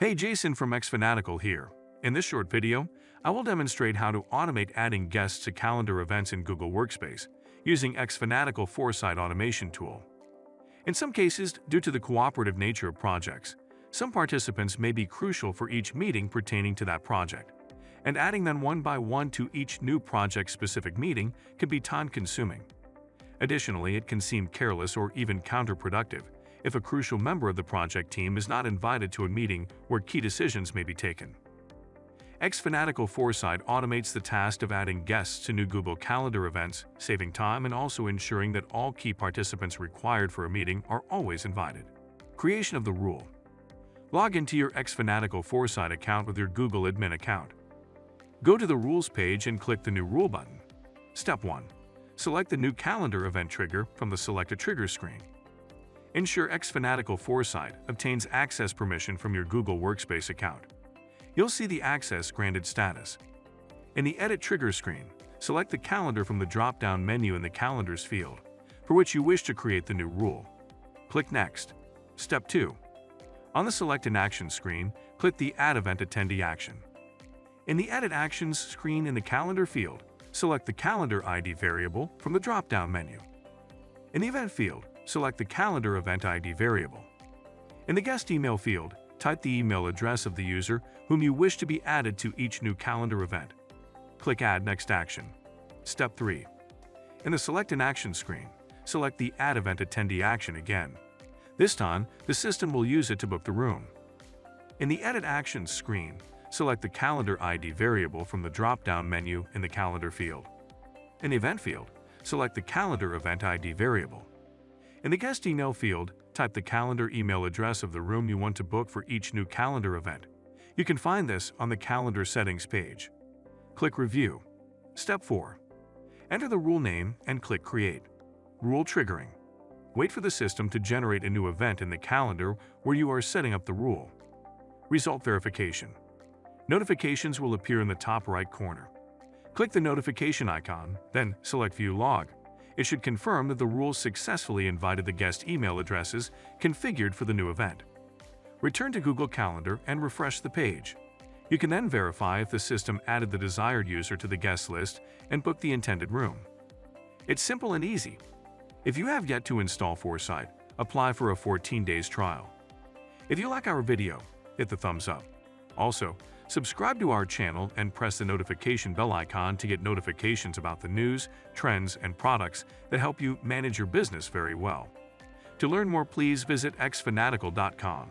Hey, Jason from xFanatical here. In this short video, I will demonstrate how to automate adding guests to calendar events in Google Workspace using xFanatical Foresight automation tool. In some cases, due to the cooperative nature of projects, some participants may be crucial for each meeting pertaining to that project, and adding them one by one to each new project-specific meeting can be time-consuming. Additionally, it can seem careless or even counterproductive if a crucial member of the project team is not invited to a meeting where key decisions may be taken. xFanatical Foresight automates the task of adding guests to new Google Calendar events, saving time and also ensuring that all key participants required for a meeting are always invited. Creation of the rule. Log into your xFanatical Foresight account with your Google admin account. Go to the Rules page and click the New Rule button. Step 1. Select the new calendar event trigger from the Select a Trigger screen. Ensure xFanatical Foresight obtains access permission from your Google Workspace account. You'll see the access granted status. In the Edit Trigger screen, select the calendar from the drop-down menu in the Calendars field, for which you wish to create the new rule. Click Next. Step 2. On the Select an Action screen, click the Add Event Attendee action. In the Edit Actions screen in the Calendar field, select the Calendar ID variable from the drop-down menu. In the Event field, select the Calendar Event ID variable. In the Guest Email field, type the email address of the user whom you wish to be added to each new calendar event. Click Add Next Action. Step 3. In the Select an Action screen, select the Add Event Attendee action again. This time, the system will use it to book the room. In the Edit Actions screen, select the Calendar ID variable from the drop-down menu in the Calendar field. In the Event field, select the Calendar Event ID variable. In the Guest Email field, type the calendar email address of the room you want to book for each new calendar event. You can find this on the Calendar Settings page. Click Review. Step 4. Enter the rule name and click Create. Rule Triggering. Wait for the system to generate a new event in the calendar where you are setting up the rule. Result Verification. Notifications will appear in the top right corner. Click the notification icon, then select View Log. It should confirm that the rule successfully invited the guest email addresses configured for the new event. Return to Google Calendar and refresh the page. You can then verify if the system added the desired user to the guest list and book the intended room. It's simple and easy. If you have yet to install Foresight, apply for a 14 days trial. If you like our video, hit the thumbs up. Also, subscribe to our channel and press the notification bell icon to get notifications about the news, trends, and products that help you manage your business very well. To learn more, please visit xfanatical.com.